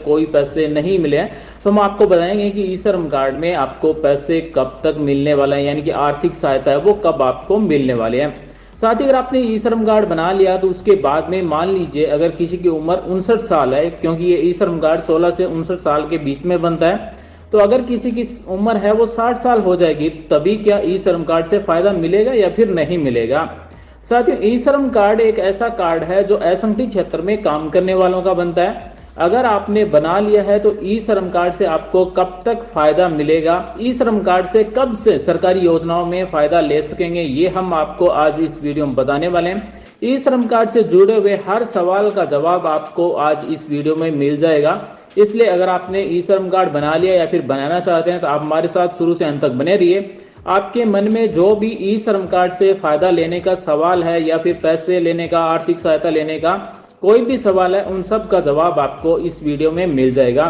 कोई पैसे नहीं मिले हैं, तो हम आपको बताएंगे कि ई श्रम कार्ड में आपको पैसे कब तक मिलने वाले हैं, यानी कि आर्थिक सहायता है वो कब आपको मिलने वाली है। साथ ही अगर आपने ई श्रम कार्ड बना लिया तो उसके बाद में मान लीजिए अगर किसी की उम्र 59 साल है, क्योंकि ये ई श्रम कार्ड 16 से 59 साल के बीच में बनता है, तो अगर किसी की उम्र है वो 60 साल हो जाएगी, तभी क्या ई श्रम कार्ड से फायदा मिलेगा या फिर नहीं मिलेगा। साथियों, ई श्रम कार्ड एक ऐसा कार्ड है जो असंगठित क्षेत्र में काम करने वालों का बनता है। अगर आपने बना लिया है तो ई श्रम कार्ड से आपको कब तक फायदा मिलेगा, ई श्रम कार्ड से कब से सरकारी योजनाओं में फायदा ले सकेंगे, ये हम आपको आज इस वीडियो में बताने वाले हैं। ई श्रम कार्ड से जुड़े हुए हर सवाल का जवाब आपको आज इस वीडियो में मिल जाएगा, इसलिए अगर आपने ई श्रम कार्ड बना लिया या फिर बनाना चाहते हैं तो आप हमारे साथ शुरू से अंत तक बने रहिए। आपके मन में जो भी ई श्रम कार्ड से फायदा लेने का सवाल है या फिर पैसे लेने का, आर्थिक सहायता लेने का कोई भी सवाल है, उन सब का जवाब आपको इस वीडियो में मिल जाएगा।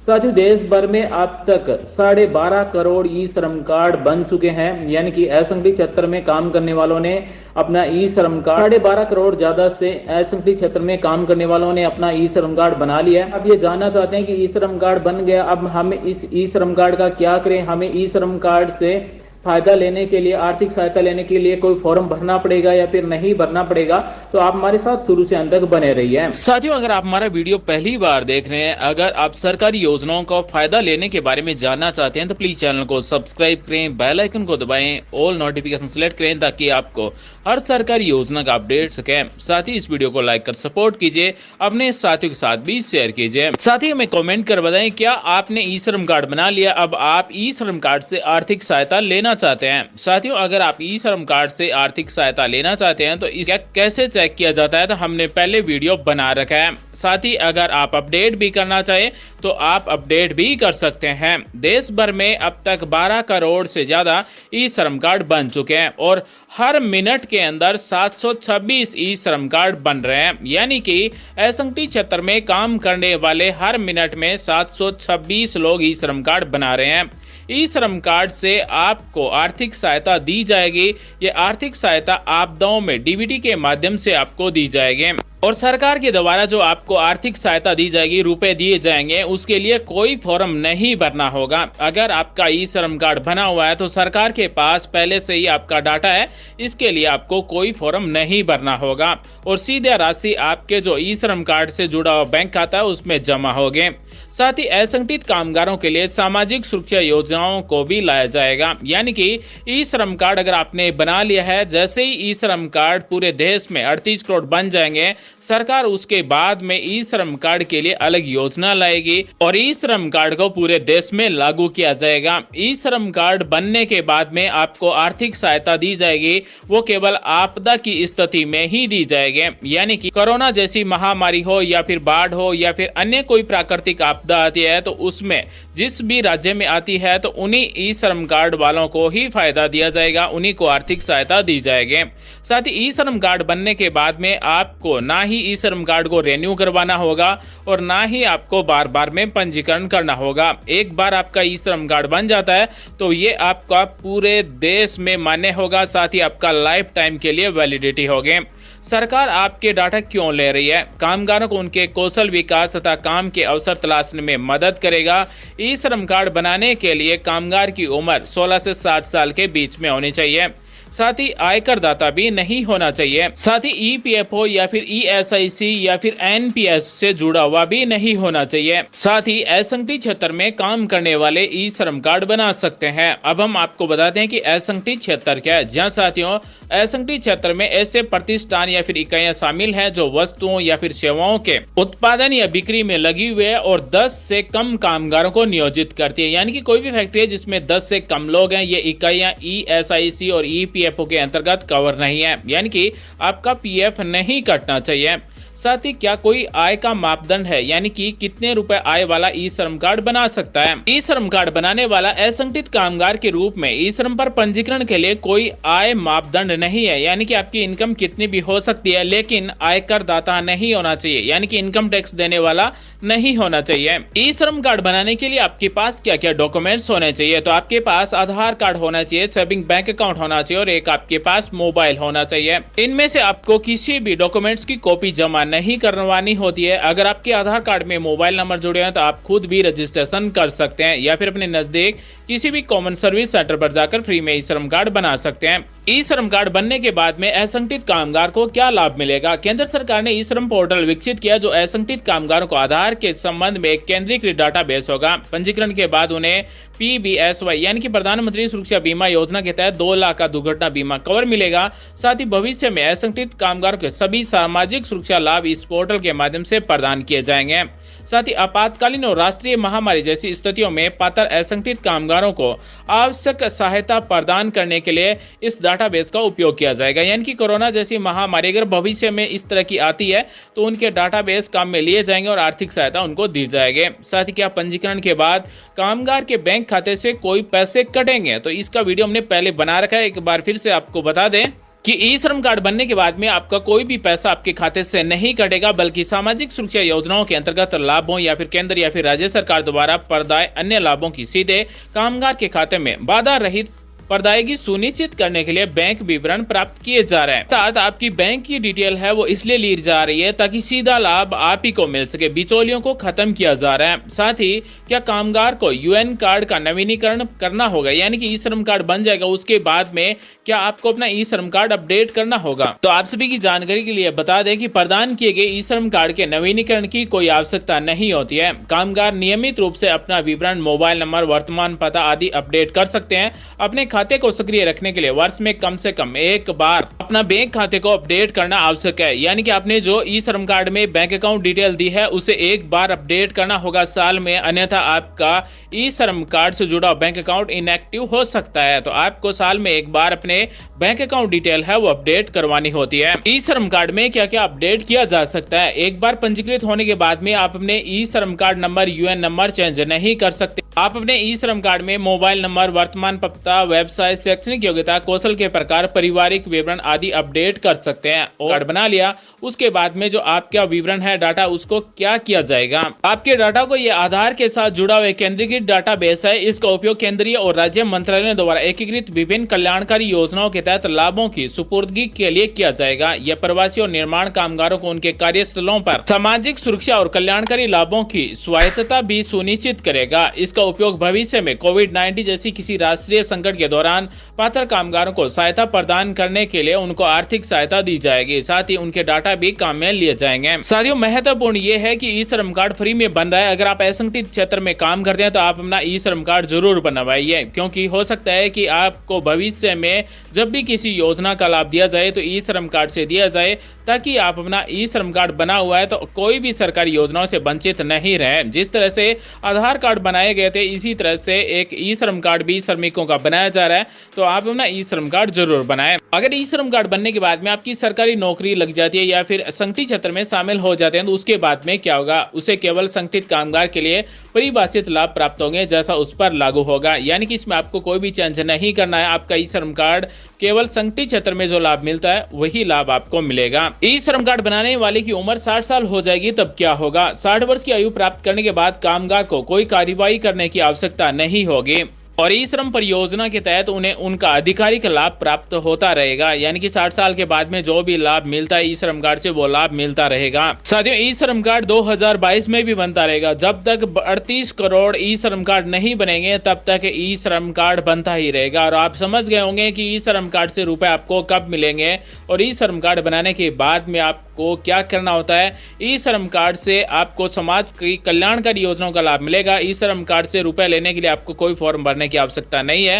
साथियों, देश भर में अब तक 12.5 करोड़ ई श्रम कार्ड बन चुके हैं, यानी कि असंगठित क्षेत्र में काम करने वालों ने अपना ई श्रम कार्ड 12.5 करोड़ ज्यादा से असंगठित क्षेत्र में काम करने वालों ने अपना ई श्रम कार्ड बना लिया है। अब ये जानना चाहते हैं कि ई श्रम कार्ड बन गया, अब हमें इस ई श्रम कार्ड का क्या करें, हमें ई श्रम कार्ड से फायदा लेने के लिए, आर्थिक सहायता लेने के लिए कोई फॉर्म भरना पड़ेगा या फिर नहीं भरना पड़ेगा, तो आप हमारे साथ शुरू से अंत तक बने रहिए। साथियों, अगर आप हमारा वीडियो पहली बार देख रहे हैं, अगर आप सरकारी योजनाओं का फायदा लेने के बारे में जानना चाहते हैं तो प्लीज चैनल को सब्सक्राइब करें, बेल आइकन को दबाएं, ऑल नोटिफिकेशन सिलेक्ट करें ताकि आपको हर सरकारी योजना का अपडेट सके। साथ ही इस वीडियो को लाइक कर सपोर्ट कीजिए, अपने साथियों के साथ भी शेयर कीजिए। साथ ही हमें कमेंट कर बताएं क्या आपने ई श्रम कार्ड बना लिया, अब आप ई श्रम कार्ड से आर्थिक सहायता लेना चाहते हैं। साथियों, अगर आप ई श्रम कार्ड से आर्थिक सहायता लेना चाहते हैं तो इसे कैसे चेक किया जाता है तो हमने पहले वीडियो बना रखा है। साथ ही अगर आप अपडेट भी करना चाहें तो आप अपडेट भी कर सकते हैं। देश भर में अब तक 12 करोड़ से ज्यादा ई श्रम कार्ड बन चुके हैं और हर मिनट के अंदर 726 ई श्रम कार्ड बन रहे हैं, यानी कि असंगठित क्षेत्र में काम करने वाले हर मिनट में 726 लोग ई श्रम कार्ड बना रहे हैं। ई श्रम कार्ड से आपको आर्थिक सहायता दी जाएगी। ये आर्थिक सहायता आपदाओं में डीबीटी के माध्यम से आपको दी जाएगी और सरकार के द्वारा जो आपको आर्थिक सहायता दी जाएगी, रुपए दिए जाएंगे, उसके लिए कोई फॉर्म नहीं भरना होगा। अगर आपका ई श्रम कार्ड बना हुआ है तो सरकार के पास पहले से ही आपका डाटा है, इसके लिए आपको कोई फॉर्म नहीं भरना होगा और सीधे राशि आपके जो ई श्रम कार्ड से जुड़ा हुआ बैंक खाता है उसमें जमा होगे। साथ ही असंगठित कामगारों के लिए सामाजिक सुरक्षा योजनाओं को भी लाया जाएगा, यानी कि ई श्रम कार्ड अगर आपने बना लिया है, जैसे ही ई श्रम कार्ड पूरे देश में 38 करोड़ बन जाएंगे, सरकार उसके बाद में ई श्रम कार्ड के लिए अलग योजना लाएगी और ई श्रम कार्ड को पूरे देश में लागू किया जाएगा। ई श्रम कार्ड बनने के बाद में आपको आर्थिक सहायता दी जाएगी, वो केवल आपदा की स्थिति में ही दी जाएगी, यानी कि कोरोना जैसी महामारी हो या फिर बाढ़ हो या फिर अन्य कोई प्राकृतिक आपदा आती है तो उसमें जिस भी राज्य में आती है तो उन्हीं ई श्रम कार्ड वालों को ही फायदा दिया जाएगा, उन्हीं को आर्थिक सहायता दी जाएगी। साथ ही ई श्रम कार्ड बनने के बाद में आपको ना ही ई श्रम कार्ड को रिन्यू करवाना होगा और ना ही आपको बार बार में पंजीकरण करना होगा। एक बार आपका ई श्रम कार्ड बन जाता है तो ये आपका पूरे देश में मान्य होगा, साथ ही आपका लाइफ टाइम के लिए वैलिडिटी होगी। सरकार आपके डाटा क्यों ले रही है? कामगारों को उनके कौशल विकास तथा काम के अवसर तलाशने में मदद करेगा। ई श्रम कार्ड बनाने के लिए कामगार की उम्र 16 से 60 साल के बीच में होनी चाहिए। साथ ही आयकर दाता भी नहीं होना चाहिए। साथ ही ईपीएफओ या फिर ईएसआईसी या फिर एनपीएस से जुड़ा हुआ भी नहीं होना चाहिए। साथ ही असंगठित क्षेत्र में काम करने वाले ई श्रम कार्ड बना सकते हैं। अब हम आपको बताते हैं कि असंगठित क्षेत्र क्या है। जहाँ साथियों, असंगठित क्षेत्र में ऐसे प्रतिष्ठान या फिर इकाइयां शामिल हैं जो वस्तुओं या फिर सेवाओं के उत्पादन या बिक्री में लगी हुई है और 10 से कम कामगारों को नियोजित करती है, यानी कि कोई भी फैक्ट्री है जिसमें 10 से कम लोग हैं, ये इकाइयां ईएसआईसी और ईपीएफओ के अंतर्गत कवर नहीं है, यानी कि आपका पीएफ नहीं कटना चाहिए। साथ ही क्या कोई आय का मापदंड है, यानी कि कितने रुपए आय वाला ई श्रम कार्ड बना सकता है? ई श्रम कार्ड बनाने वाला असंगठित कामगार के रूप में ई श्रम पर पंजीकरण के लिए कोई आय मापदंड नहीं है, यानी कि आपकी इनकम कितनी भी हो सकती है, लेकिन आयकर दाता नहीं होना चाहिए, यानी कि इनकम टैक्स देने वाला नहीं होना चाहिए। ई श्रम कार्ड बनाने के लिए आपके पास क्या क्या डॉक्यूमेंट्स होने चाहिए? तो आपके पास आधार कार्ड होना चाहिए, सेविंग बैंक अकाउंट होना चाहिए और एक आपके पास मोबाइल होना चाहिए। इनमें से आपको किसी भी डॉक्यूमेंट्स की कॉपी जमा नहीं करवानी होती है। अगर आपके आधार कार्ड में मोबाइल नंबर जुड़े हैं तो आप खुद भी रजिस्ट्रेशन कर सकते हैं या फिर अपने नजदीक किसी भी कॉमन सर्विस सेंटर पर जाकर फ्री में ई श्रम कार्ड बना सकते हैं। ई श्रम कार्ड बनने के बाद में असंगठित कामगार को क्या लाभ मिलेगा? केंद्र सरकार ने ई श्रम पोर्टल विकसित किया जो असंगठित कामगारों को आधार के संबंध में एक केंद्रीकृत डाटाबेस होगा। पंजीकरण के बाद उन्हें PBSY यानी कि प्रधानमंत्री सुरक्षा बीमा योजना के तहत 2 लाख का दुर्घटना बीमा कवर मिलेगा। साथ ही भविष्य में असंगठित कामगारों के सभी सामाजिक सुरक्षा लाभ इस पोर्टल के माध्यम से प्रदान किए जाएंगे। साथ ही आपातकालीन और राष्ट्रीय महामारी जैसी स्थितियों में पात्र असंगठित कामगारों को आवश्यक सहायता प्रदान करने के लिए इस डाटाबेस का उपयोग किया जाएगा। यानी कि कोरोना जैसी महामारी अगर भविष्य में इस तरह की आती है तो उनके डाटाबेस काम में लिए जाएंगे और आर्थिक सहायता उनको दी जाएगी। साथ ही क्या पंजीकरण के बाद कामगार के बैंक खाते से कोई पैसे कटेंगे? तो इसका वीडियो हमने पहले बना रखा है, एक बार फिर से आपको बता दें कि ई श्रम कार्ड बनने के बाद में आपका कोई भी पैसा आपके खाते से नहीं कटेगा, बल्कि सामाजिक सुरक्षा योजनाओं के अंतर्गत लाभों या फिर केंद्र या फिर राज्य सरकार द्वारा प्रदाय अन्य लाभों की सीधे कामगार के खाते में बाधा रहित प्रदायगी सुनिश्चित करने के लिए बैंक विवरण प्राप्त किए जा रहे हैं। अर्थात आपकी बैंक की डिटेल है वो इसलिए ली जा रही है ताकि सीधा लाभ आप ही को मिल सके, बिचौलियों को खत्म किया जा रहा है। साथ ही क्या कामगार को UN कार्ड का नवीनीकरण करना होगा, यानी कि ई श्रम कार्ड बन जाएगा उसके बाद में क्या आपको अपना ई श्रम कार्ड अपडेट करना होगा? तो आप सभी की जानकारी के लिए बता दें कि प्रदान किए गए ई श्रम कार्ड के नवीनीकरण की कोई आवश्यकता नहीं होती है। कामगार नियमित रूप से अपना विवरण, मोबाइल नंबर, वर्तमान पता आदि अपडेट कर सकते हैं। अपने खाते को सक्रिय रखने के लिए वर्ष में कम से कम एक बार अपना बैंक खाते को अपडेट करना आवश्यक है। यानी कि आपने जो ई श्रम कार्ड में बैंक अकाउंट डिटेल दी है उसे एक बार अपडेट करना होगा साल में, अन्यथा आपका ई श्रम कार्ड से जुड़ा बैंक अकाउंट इनएक्टिव हो सकता है। तो आपको साल में एक बार अपने बैंक अकाउंट डिटेल है वो अपडेट करवानी होती है। ई श्रम कार्ड में क्या क्या अपडेट किया जा सकता है? एक बार पंजीकृत होने के बाद में आप अपने ई श्रम card number, UN number change नहीं कर सकते। आप अपने ई श्रम कार्ड में मोबाइल नंबर, वर्तमान पता, व्यवसाय, शैक्षणिक योग्यता, कौशल के प्रकार, पारिवारिक विवरण आदि अपडेट कर सकते हैं। कार्ड बना लिया उसके बाद में जो आपका विवरण है, डाटा, उसको क्या किया जाएगा? आपके डाटा को ये आधार के साथ जुड़ा हुआ केंद्रीकृत डाटाबेस है। इसका उपयोग केंद्रीय और राज्य मंत्रालयों द्वारा एकीकृत विभिन्न कल्याणकारी योजनाओं के तहत लाभों की सुपुर्दगी के लिए किया जाएगा। यह प्रवासी और निर्माण कामगारों को उनके कार्यस्थलों पर सामाजिक सुरक्षा और कल्याणकारी लाभों की स्वायत्तता भी सुनिश्चित करेगा। इसका उपयोग भविष्य में कोविड-19 जैसी किसी राष्ट्रीय संकट के दौरान पात्र कामगारों को सहायता प्रदान करने के लिए उनको आर्थिक सहायता दी जाएगी। साथ ही उनके डाटा भी काम में लिए जाएंगे। साथियों, महत्वपूर्ण ये है कि ई श्रम कार्ड फ्री में बन रहा है। अगर आप असंगठित क्षेत्र में काम करते हैं तो आप अपना ई श्रम कार्ड जरूर बनवाइए, क्योंकि हो सकता है कि आपको भविष्य में जब भी किसी योजना का लाभ दिया जाए तो ई श्रम कार्ड से दिया जाए, ताकि आप अपना ई श्रम कार्ड बना हुआ है तो कोई भी सरकारी योजनाओं से वंचित नहीं रहे। जिस तरह से आधार कार्ड बनाए गए थे इसी तरह से एक ई श्रम कार्ड भी श्रमिकों का बनाया जा रहा है, तो आप अपना ई श्रम कार्ड जरूर बनाएं। अगर ई श्रम कार्ड बनने के बाद में आपकी सरकारी नौकरी लग जाती है या फिर संगठित क्षेत्र में शामिल हो जाते हैं तो उसके बाद में क्या होगा? उसे केवल संगठित कामगार के लिए परिभाषित लाभ प्राप्त होंगे जैसा उस पर लागू होगा। यानी कि इसमें आपको कोई भी चेंज नहीं करना है। आपका ई श्रम कार्ड केवल संगठित क्षेत्र में जो लाभ मिलता है वही लाभ आपको मिलेगा। ई श्रम कार्ड बनाने वाले की उम्र 60 साल हो जाएगी तब क्या होगा? 60 वर्ष की आयु प्राप्त करने के बाद कामगार को कोई कार्यवाही करने की आवश्यकता नहीं होगी और ई श्रम परियोजना के तहत उन्हें उनका आधिकारिक लाभ प्राप्त होता रहेगा। यानी कि 60 साल के बाद में जो भी लाभ मिलता है ई श्रम कार्ड से वो लाभ मिलता रहेगा। साथियों, ई श्रम कार्ड 2022 में भी बनता रहेगा। जब तक 38 करोड़ ई श्रम कार्ड नहीं बनेंगे तब तक ई श्रम कार्ड बनता ही रहेगा। और आप समझ गए होंगे कि ई श्रम कार्ड से रुपए आपको कब मिलेंगे और ई श्रम कार्ड बनाने के बाद में आपको क्या करना होता है। ई श्रम कार्ड से आपको समाज की कल्याणकारी योजनाओं का लाभ मिलेगा। ई श्रम कार्ड से रुपए लेने के लिए आपको कोई फॉर्म भरने की आवश्यकता नहीं है।